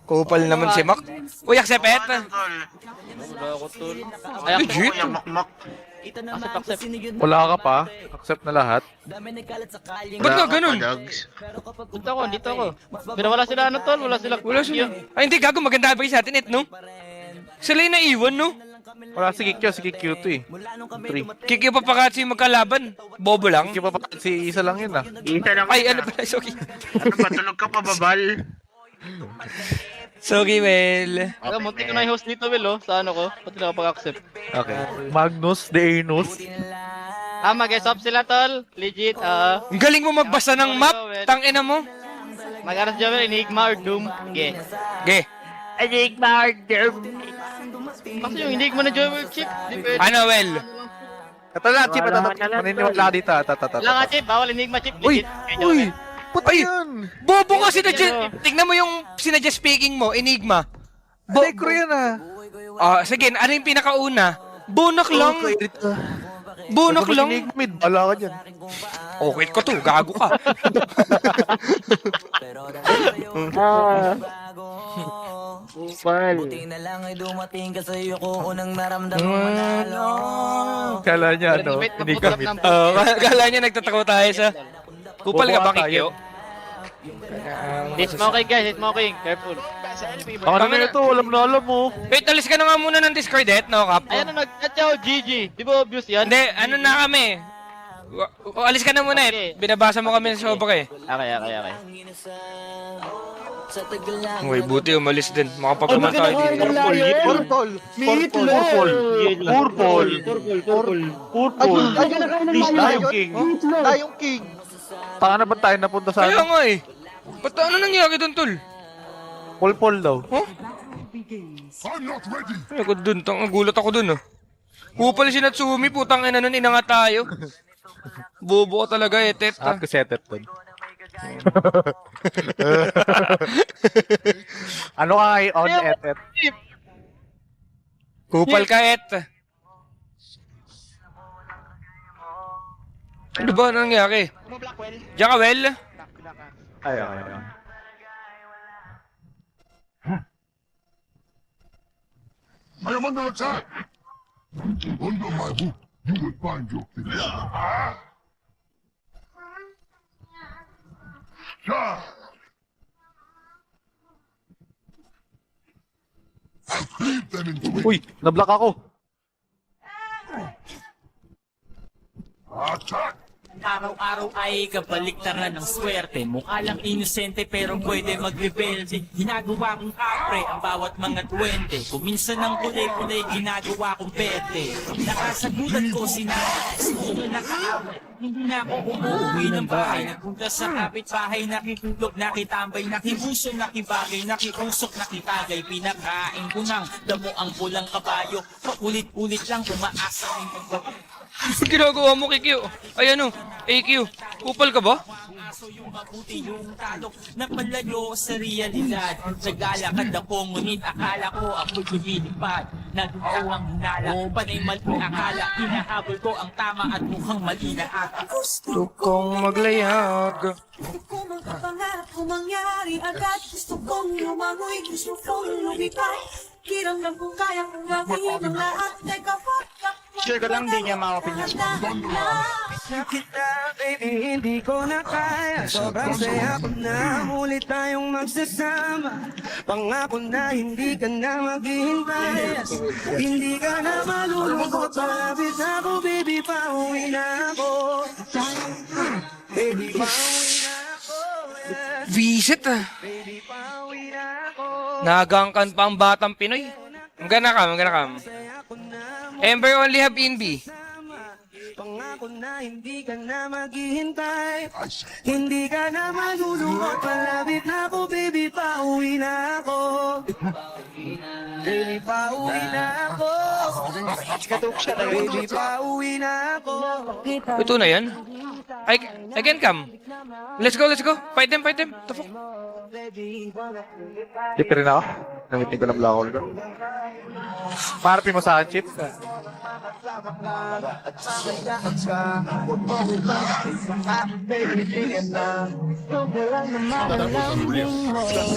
Kupal naman si Mac. Uy, aksepet. Wala ako, tol. Ay, Legit? Kuya Makmak. accept. Wala ka pa? Accept na lahat? Ba't nga ganun? Padags. Dito ako, dito ako. Pero wala sila ano, tol. Wala sila. Wala siya. Ay, hindi, gago. Maganda ba sa atin, no? Sila yung naiwan, no? Wala si Kikyo, si Kikyo to eh. 3. Kikyo pa kasi magkalaban. Bobo lang. Kikyo pa si isa lang yun ah. Isa lang. Ay, ano pala, sorry. Ano ba, tulog ka pa, babal? Sorry, Well. Alam, munti ko na yung host dito, Will, oh. Sa ano ko. Pati nakapag-accept. Okay. Magnus, de Anus. Mag-stop sila, tol. Legit, Ang galing mo magbasa ng map. Tangina mo. Mag-aras dyan, Will. Enigma or Doom. Okay. Ge. Enigma, Kasi yung Enigma na Joy Chip. Di pwede. Ano, Well? Ito na, Chip. Maniniwala dito. Wala nga, Chip. Bawal Enigma, Chip. Uy! Legit. Uy! Puta Ay! yan! Bobo ka sinadya. Tignan mo yung sinadya speaking mo, Enigma. Hindi ko yan ah. Sige, ano yung pinakauna? Bonak lang. Bonak lang. Mid, bala ka dyan. Okay ko to, gago ka. Buti na lang ay dumating ka sa'yo ko unang naramdaman manalo. Kala niya ano, Wait, hindi mag-put up kami. ng- Kala niya nagtatako tayo sa... Kupal ka ba, Kikyo? Hit smoking, guys. Hit smoking. Careful. Baka naman ito, alam na alam mo. Wait, alis ka na nga muna ng Discord, no, Kap? Ayan na, nag-chat GG. Di ba obvious yan? Hindi, ano na kami? Alis ka na muna Okay. Binabasa mo kami sa sobra eh. Okay. Sa tagal lang. Uy, buti umalis din. Makapagpaman tayo dito. Purple. Purple. Purple. Lion King. Lion King. Taka na ba tayo napunta sa Kaya ano? nga eh. Ba't ano nangyari doon, tol? Pulpol daw. Ay, ako dun. Gulat ako dun, oh. Kupal si Natsumi, putang ina nun, inangat tayo. Bobo ka talaga, etet. At kasetet doon. Ano ka kay on etet? Kupal ka, et. Ano ba nangyari? Diyan ka, Well? Ay. I am under attack! Under my roof, you will find your things. Stop! I cleave them into it. Uy, nablock ako. Attack! Araw-araw ay kabaliktaran ng swerte. Mukha lang inosente pero pwede magrebelde. Ginagawa kong kapre ang bawat mga duwende. Kuminsan ng kulay-kulay ginagawa kong perte. Nakasagutan ko sinanay, hindi nakaawit. Hindi na ako umuwi ng bahay. Nagpunta sa kapitbahay, nakitulog, nakitambay, nakibuso, nakibagay, nakiusok, nakitagay. Pinakain ko ng damo ang pulang kabayo. Paulit-ulit lang umaasa rin pagbago. Ang ginagawa mo, Kikyo? Ay, ano? AQ, kupal ka ba? Aso yung mabuti yung talo na malayo sa realidad. Naglalakad ako ngunit akala ko ako'y lumilipad. Nadugo ang hinala, panay mali akala. Hinahabol ko ang tama at mukhang mali na ata. Gusto kong maglayag. Gusto ko magpapangarap kung mangyari agad. Gusto kong lumangoy, gusto kong lumipay. Kiramdam kong kayang gawin ang lahat. Teka, Sure ka lang, di niya makapin yan. Kita, baby, hindi ko na kaya. Sobrang saya ko na muli tayong magsasama. Pangako na hindi ka na maghihintay. Hindi ka na malulungkot. Malapit na ako, baby, pauwi na ako. Baby, pauwi na ako. Visit, ah. Baby, pauwi na ako. Nagangkan pa ang batang Pinoy. Ang gana kam. Saya ko na Ember only have Inbi. Pangako na hindi ka na maghihintay. Hindi ka na malulungkot. Malapit na ako, baby, pauwi na ako. Baby, pauwi na ako. Baby, pauwi na ako. Ito na yan. I can come. Let's go. Fight them. The fuck? Chip rin ako. Namitin ko na block ko. Parapin mo sa akin, Chip.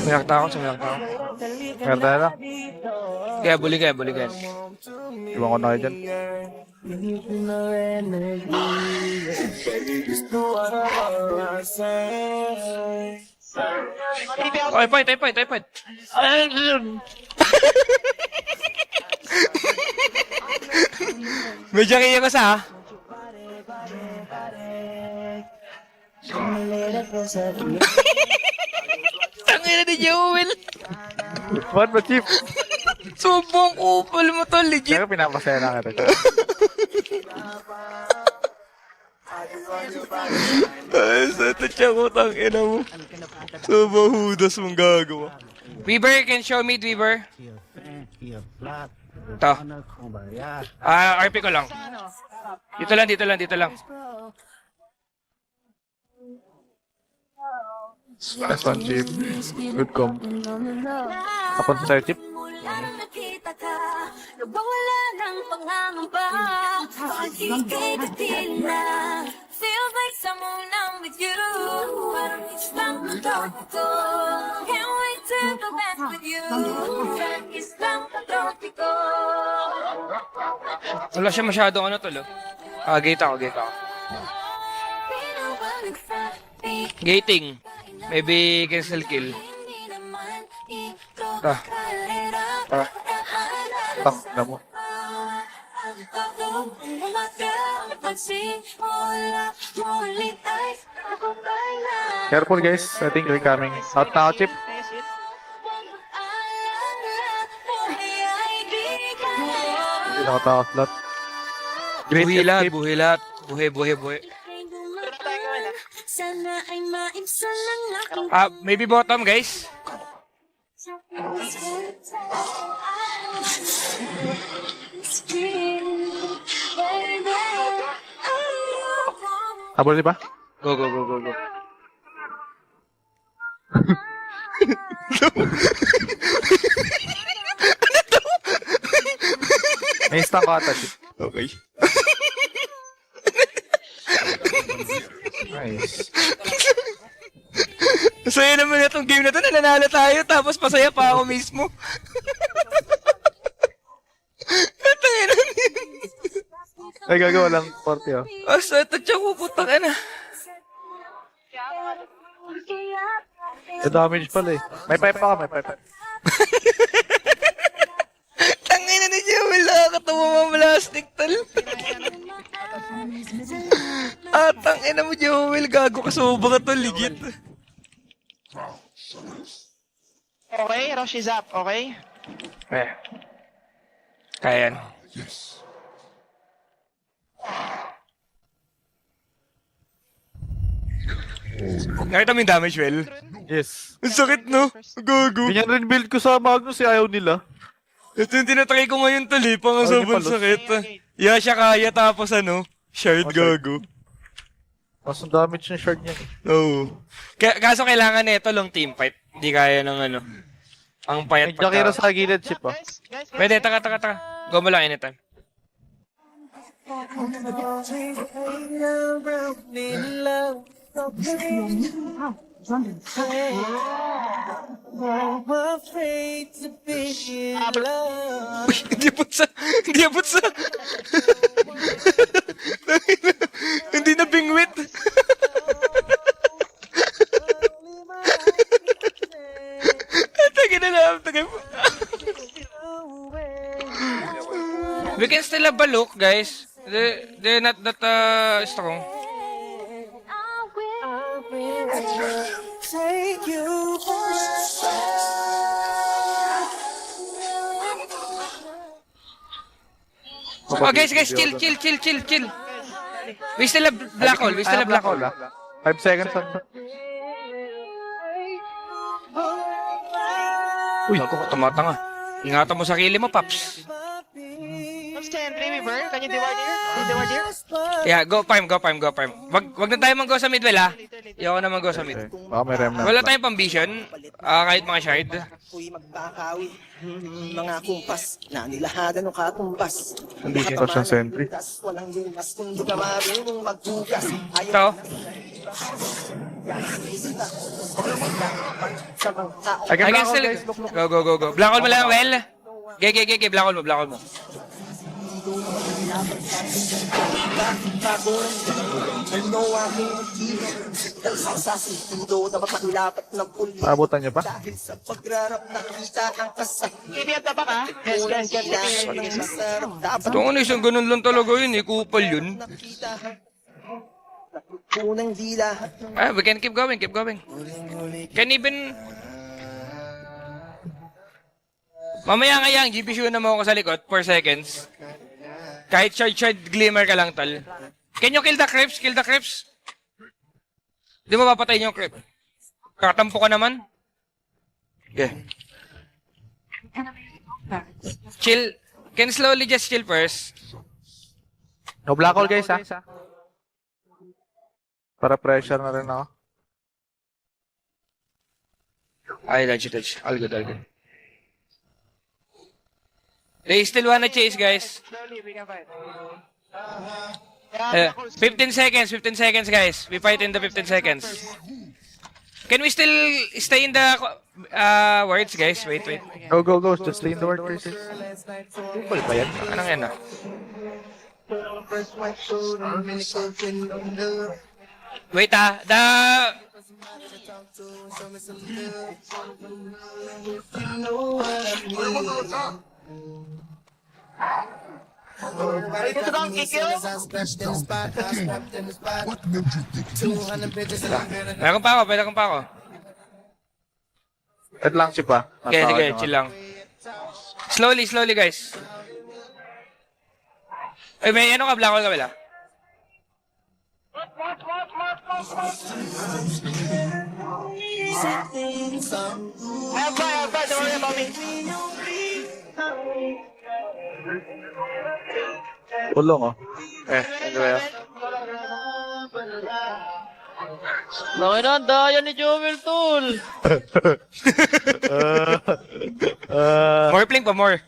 Sumayakta ako. Merda na lang. Kaya buligan. Iwan ko na kayo dyan. Okay, point. Medyo kaya ka sa ha? Tangina ni Joel. What ba, Chief? Subong kupal mo to, legit. Kaya pinapasaya na kita. Ay, sa tatya ko, tangina mo. Subong hudas mong gagawa. Weaver, can show me, Weaver. Ito. RP ko lang. Dito lang. Last one, Chief. Good comp. Ako sa sa'yo, Chief. Nakita ka, nagwawala ng pangangamba. Pag-ikay dating na, feels like someone I'm with you. Parang isang tropiko, can't wait to go back with you. Parang isang tropiko. Wala siya masyadong ano tol, oh. Gate ako. Gating. Maybe cancel kill. Ah. Tak na mo. Careful, guys. I think they're coming. Out na ako, Chief. Hindi na ako takot lot. Great escape. Buhay lahat. Buhay. Sana ay maibsan ng aking Maybe bottom, guys. Habol, di ba? Go. May stun ko ata, Chief. Okay. Nice. Masaya naman itong game na to. Nananalo tayo. Tapos masaya pa ako mismo. Tangina niya. Ay, gagawa lang 40, oh. Asa, tatya ko, putang ina. The damage pala eh. May pipe pa ka, may pipe. Tangina ni Joel, nakakatawa mo plastic tal. Tangina mo Joel, gago ka soba ka to, legit. Okay, Rosh is up, okay? Kaya yan. Yes. Nakita mo yung damage, Well? Yes. Ang sakit, no? Gago. Ganyan rin build ko sa Magnus, eh, ayaw nila. Ito yung tinatry ko ngayon, tol, eh. Pangasabang sakit. Yeah, siya kaya, tapos ano, shard gago. Mas ang damage ng shard niya. Oo. Kaso kailangan nito long team fight. Hindi kaya ng ano. Ang payat May Jakiro sa gilid, Chip, ah. Pwede, taka. Go mo lang anytime. Uy, hindi abot sa. Hindi na bingwit. Tagay mo. We can still have a look, guys. They're not that strong. Take you Guys, chill. We still have black hole. Ah. 5 seconds lang. Uy, ako tumatanga. Ingatan mo sa kili mo, Paps. What's the entry, Weaver? Can you divide here? Yeah, go farm. Wag na tayo mag-go sa mid, well, ha? Ayoko na mag-go sa mid. Okay. Baka may remnant. Wala tayong pang vision. Kahit mga shard. Ako'y magbakawi. Mga kumpas na nilahadan ng katumbas. Hindi siya touch ng sentry. Walang lunas kung di ka marunong magbukas. Ito. Sa mga tao. I I can can still... guys. Look, look. Go. Black hole mo lang, well. Ge, black hole mo. Paabutan niyo pa? Dahil sa pagrarap nakita ang kasal. Kibiyat na ba ka? Yes, yes. Ito ano, isang ganun lang talaga yun, kupal yun. Unang dila. We can keep going. Can even... Mamaya nga yang, GP show na mo ako sa likod, 4 seconds. Kahit shard glimmer ka lang, tol. Can you kill the creeps? Di mo papatayin yung creep. Katampo ka naman. Okay. Chill. Can slowly just chill first. No black hole guys ha. Para pressure na rin ako. Ay, dodge. All good. They still wanna chase, guys. 15 seconds, guys. We fight in the 15 seconds. Can we still stay in the words, guys? Wait. Go. Just stay in the word first. Cool ba yan? Anong yan, ah? Wait, Ito daw ang kikill. What made you think you Meron pa ako. Wait lang si pa. Sige, chill lang. Slowly, guys. Ay, may ano ka, black hole ka pala? Alpha, don't worry about me. Ulong oh. Ano ba yun? Bakit na, daya ni Joel, tol. More pling pa, more.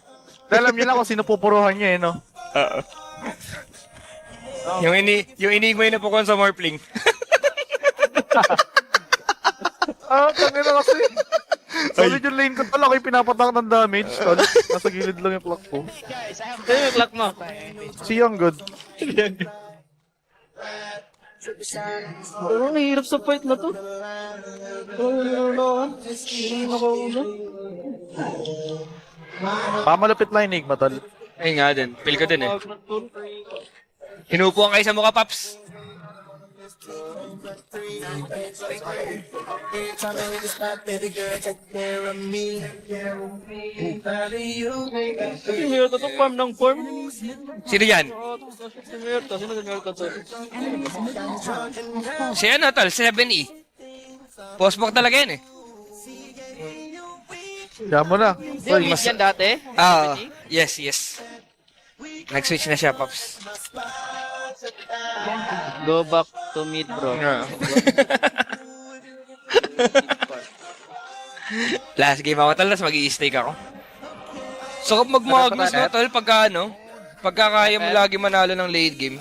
Alam niyo lang kung sino pupuruhan niya no? Yung inig mo yun na pukuhan sa more pling. Tangin na kasi. Solid yung lane ko pala, ako'y pinapatak ng damage. Tol. Nasa gilid lang yung clock ko. Sa'yo yung clock mo. Si Young good. Ang hirap sa fight na to. Pamalupit lang yung Enigma, tol. Ay nga din, feel ko din eh. Inuupuan kayo sa mukha, Paps. Si Mirta to, farm ng farm. Sino yan? Si Mirta, sino si Mirta to? Si ano, tol? 7E. Postbox talaga yan eh. Kaya mo na. Di ba miss yan dati? Yes. Nag-switch na siya, Paps. Go back to mid, bro. Last game ako, tol. Tapos mag-i-stake ako. So, mag-Magnus mo, tol, pagka kaya mo lagi manalo ng late game.